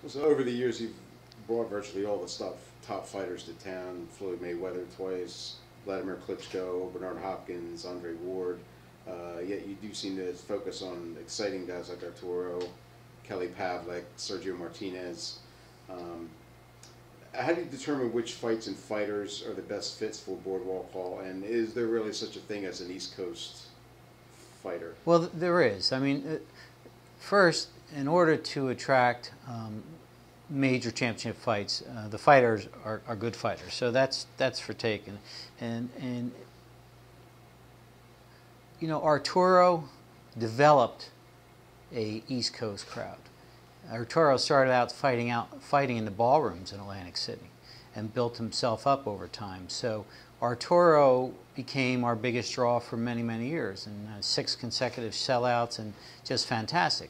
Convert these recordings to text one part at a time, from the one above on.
So over the years, you've brought virtually all the top fighters to town. Floyd Mayweather twice, Vladimir Klitschko, Bernard Hopkins, Andre Ward. Yet you do seem to focus on exciting guys like Arturo, Kelly Pavlik, Sergio Martinez. How do you determine which fights and fighters are the best fits for Boardwalk Hall? And is there really such a thing as an East Coast fighter? Well, there is. I mean, first, in order to attract major championship fights, the fighters are good fighters. So that's for taking. And you know, Arturo developed a East Coast crowd. Arturo started out fighting in the ballrooms in Atlantic City and built himself up over time. So Arturo became our biggest draw for many, many years, and 6 consecutive sellouts, and just fantastic.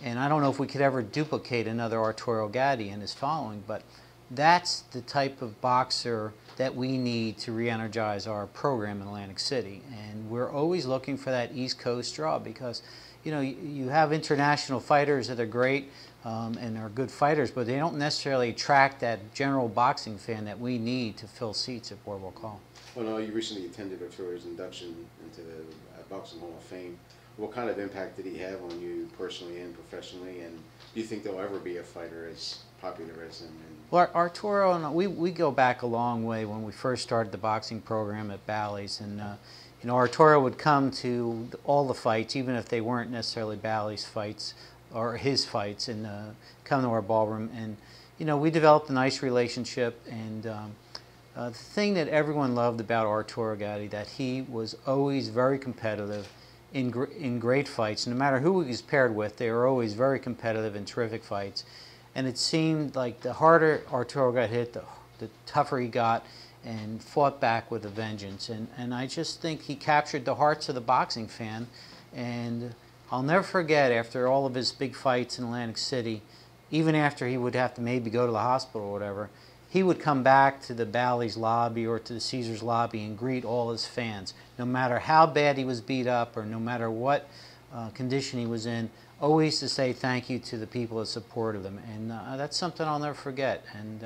And I don't know if we could ever duplicate another Arturo Gatti and his following, but that's the type of boxer that we need to re-energize our program in Atlantic City. And we're always looking for that East Coast draw because, you know, you have international fighters that are great and are good fighters, but they don't necessarily attract that general boxing fan that we need to fill seats at Boardwalk Hall. Well, no, you recently attended Arturo's induction into the Boxing Hall of Fame. What kind of impact did he have on you personally and professionally? And do you think there'll ever be a fighter as popular as him? Well, Arturo and we go back a long way when we first started the boxing program at Bally's, and you know, Arturo would come to all the fights, even if they weren't necessarily Bally's fights or his fights, and come to our ballroom. And you know, we developed a nice relationship. And the thing that everyone loved about Arturo Gatti, that he was always very competitive in great fights. No matter who he was paired with, they were always very competitive in terrific fights. And it seemed like the harder Arturo got hit, the tougher he got, and fought back with a vengeance. And I just think he captured the hearts of the boxing fan. And I'll never forget, after all of his big fights in Atlantic City, even after he would have to maybe go to the hospital or whatever, he would come back to the Bally's lobby or to the Caesars lobby and greet all his fans. No matter how bad he was beat up or no matter what condition he was in, always to say thank you to the people that supported him. And that's something I'll never forget. And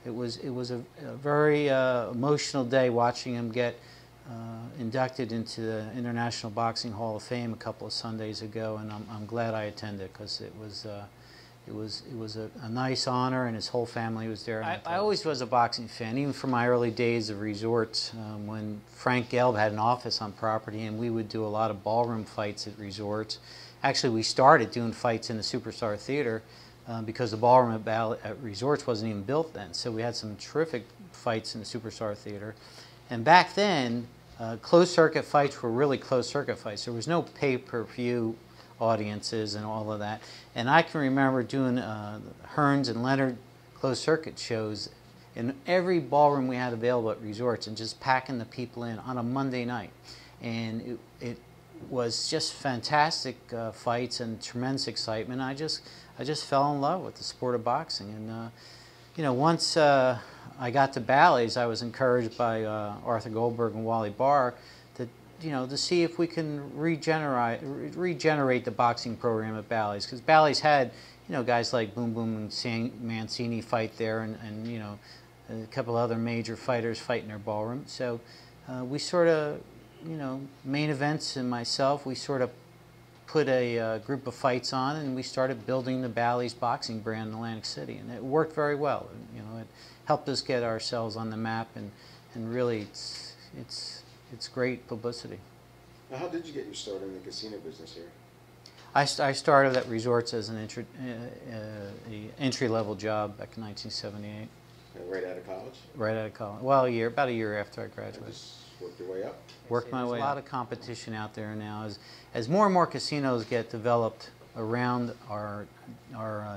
it was a very emotional day watching him get inducted into the International Boxing Hall of Fame a couple of Sundays ago, and I'm glad I attended because it was a nice honor, and his whole family was there. I always was a boxing fan, even from my early days of resorts, when Frank Gelb had an office on property, and we would do a lot of ballroom fights at resorts. Actually, we started doing fights in the Superstar Theater because the ballroom at resorts wasn't even built then. So we had some terrific fights in the Superstar Theater. And back then, closed circuit fights were really closed circuit fights. There was no pay-per-view audiences and all of that. And I can remember doing Hearns and Leonard closed circuit shows in every ballroom we had available at resorts and just packing the people in on a Monday night. And it was just fantastic fights and tremendous excitement. I just fell in love with the sport of boxing. And you know, once I got to Bally's, I was encouraged by Arthur Goldberg and Wally Barr to see if we can regenerate the boxing program at Bally's, because Bally's had, you know, guys like Boom Boom and Mancini fight there, and you know, a couple other major fighters fight in their ballroom. So we sort of, you know, Main Events and myself, we sort of put a group of fights on, and we started building the Bally's boxing brand in Atlantic City, and it worked very well. You know, it helped us get ourselves on the map, and really it's great publicity. Now, how did you get your start in the casino business here? I started at resorts as an entry-level job back in 1978. Right out of college? Right out of college. Well, about a year after I graduated. Just worked your way up? Worked my way up. There's a lot of competition out there now. As more and more casinos get developed around our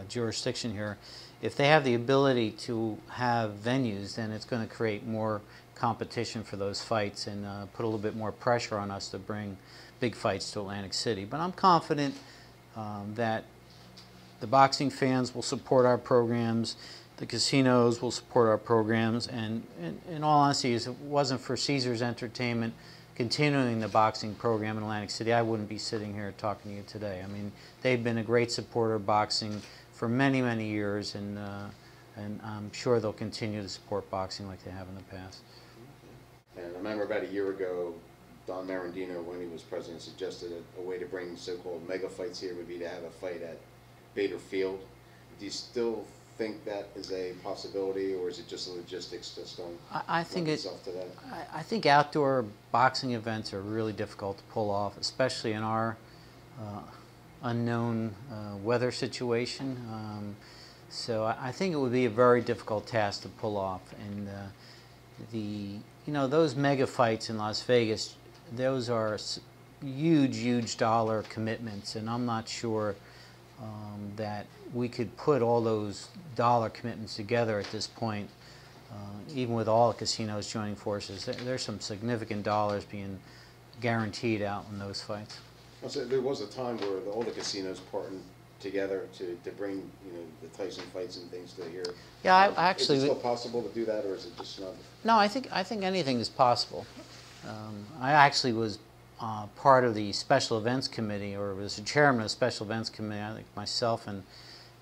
jurisdiction here, if they have the ability to have venues, then it's going to create more competition for those fights and put a little bit more pressure on us to bring big fights to Atlantic City. But I'm confident that the boxing fans will support our programs, the casinos will support our programs, and in all honesty, if it wasn't for Caesars Entertainment continuing the boxing program in Atlantic City, I wouldn't be sitting here talking to you today. I mean, they've been a great supporter of boxing for many, many years, and I'm sure they'll continue to support boxing like they have in the past. And I remember about a year ago, Don Marandino, when he was president, suggested a way to bring so-called mega fights here would be to have a fight at Bader Field. Do you still think that is a possibility, or is it just the logistics just don't I think lend itself to that? I think outdoor boxing events are really difficult to pull off, especially in our unknown weather situation. So I think it would be a very difficult task to pull off. And those mega fights in Las Vegas, those are huge dollar commitments, and I'm not sure that we could put all those dollar commitments together at this point, even with all the casinos joining forces. There's some significant dollars being guaranteed out in those fights. So there was a time where all the casinos partnered together to bring the Tyson fights and things to here. Yeah, I actually. Is it still possible to do that, or is it just not? No, I think anything is possible. I actually was part of the special events committee, or was the chairman of the special events committee. I think myself and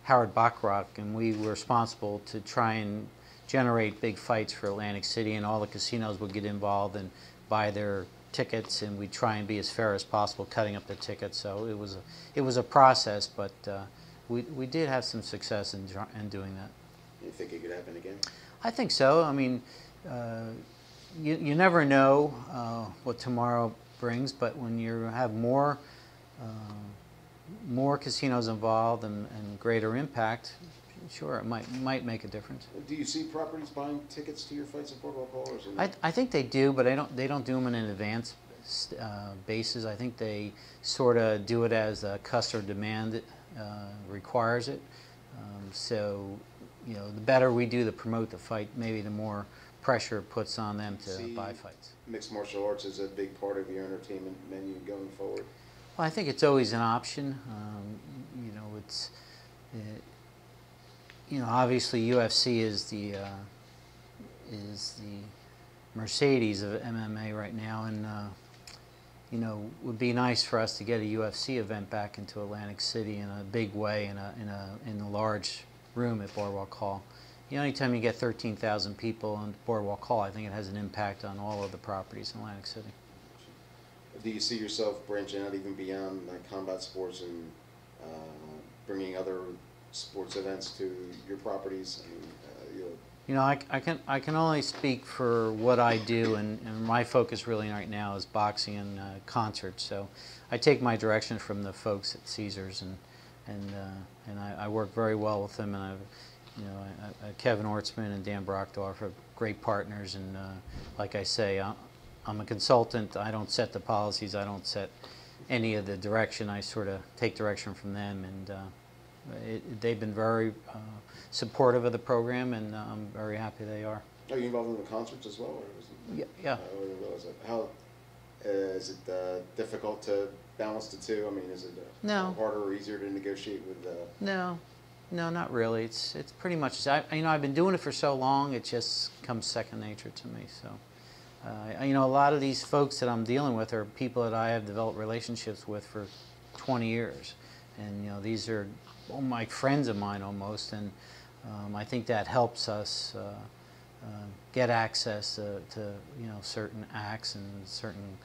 Howard Bachrach, and we were responsible to try and generate big fights for Atlantic City, and all the casinos would get involved and buy their tickets, and we'd try and be as fair as possible cutting up the tickets. So it was a process, but we did have some success in doing that. You think it could happen again? I think so. I mean, you never know what tomorrow brings, but when you have more casinos involved and greater impact, sure, it might make a difference. Do you see properties buying tickets to your fights at Boardwalk Hall, or is it I think they do, but they don't do them on an advance basis. I think they sort of do it as a customer demand requires it. So, the better we do to promote the fight, maybe the more pressure it puts on them to buy fights. Mixed martial arts is a big part of your entertainment menu going forward? Well, I think it's always an option. Obviously UFC is the Mercedes of MMA right now, and it would be nice for us to get a UFC event back into Atlantic City in a big way, in a large room at Boardwalk Hall. Anytime you get 13,000 people in Boardwalk Hall, I think it has an impact on all of the properties in Atlantic City. Do you see yourself branching out even beyond like combat sports and bringing other sports events to your properties? I can only speak for what I do, and my focus really right now is boxing and concerts. So I take my direction from the folks at Caesars, and I work very well with them. And Kevin Ortzman and Dan Brockdorf are great partners. And like I say, I'm a consultant. I don't set the policies. I don't set any of the direction. I sort of take direction from them, and they've been very supportive of the program, and I'm very happy they are. Are you involved in the concerts as well? Or is it, yeah. I didn't realize that. How is it difficult to balance the two? I mean, is it harder or easier to negotiate with? No, not really. It's pretty much. I've been doing it for so long, it just comes second nature to me. So. A lot of these folks that I'm dealing with are people that I have developed relationships with for 20 years. And, these are my friends of mine almost. And I think that helps us get access to certain acts and certain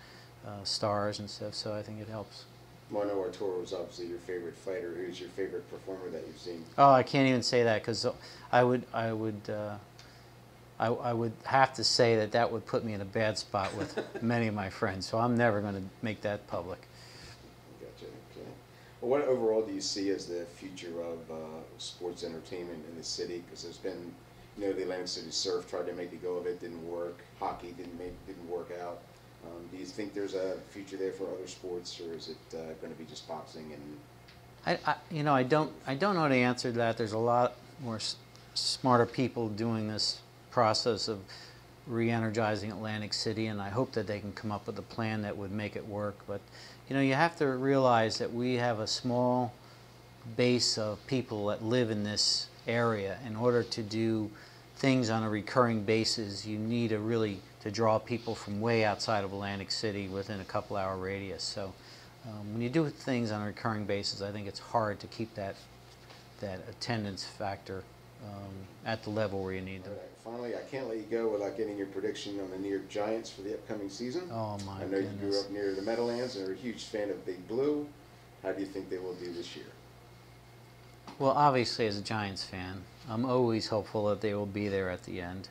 stars and stuff. So I think it helps. Well, I know Arturo was obviously your favorite fighter. Who's your favorite performer that you've seen? Oh, I can't even say that, because I would have to say that would put me in a bad spot with many of my friends, so I'm never going to make that public. Gotcha. Okay. Well, what overall do you see as the future of sports entertainment in the city? Because there's been, the Atlantic City Surf tried to make a go of it, didn't work. Hockey didn't work out. Do you think there's a future there for other sports, or is it going to be just boxing? And I don't know the answer to that. There's a lot more smarter people doing this process of re-energizing Atlantic City, and I hope that they can come up with a plan that would make it work. But you have to realize that we have a small base of people that live in this area. In order to do things on a recurring basis, you need to draw people from way outside of Atlantic City within a couple-hour radius. So when you do things on a recurring basis, I think it's hard to keep that that attendance factor at the level where you need them. All right. Finally, I can't let you go without getting your prediction on the New York Giants for the upcoming season. Oh my I know you grew goodness. up near the Meadowlands and are a huge fan of Big Blue. How do you think they will do this year? Well, obviously, as a Giants fan, I'm always hopeful that they will be there at the end.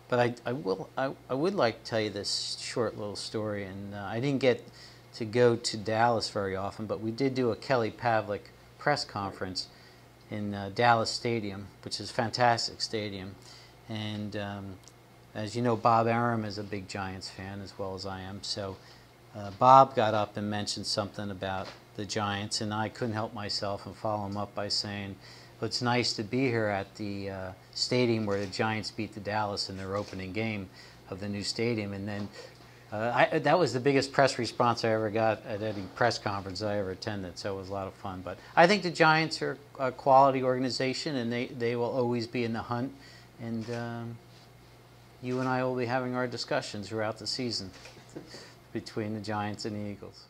But I would like to tell you this short little story, and I didn't get to go to Dallas very often, but we did do a Kelly Pavlik press conference in Dallas Stadium, which is a fantastic stadium. And as you know, Bob Arum is a big Giants fan as well as I am. So Bob got up and mentioned something about the Giants, and I couldn't help myself and follow him up by saying, well, it's nice to be here at the stadium where the Giants beat the Dallas in their opening game of the new stadium. And then that was the biggest press response I ever got at any press conference I ever attended, so it was a lot of fun. But I think the Giants are a quality organization, and they will always be in the hunt. And you and I will be having our discussions throughout the season between the Giants and the Eagles.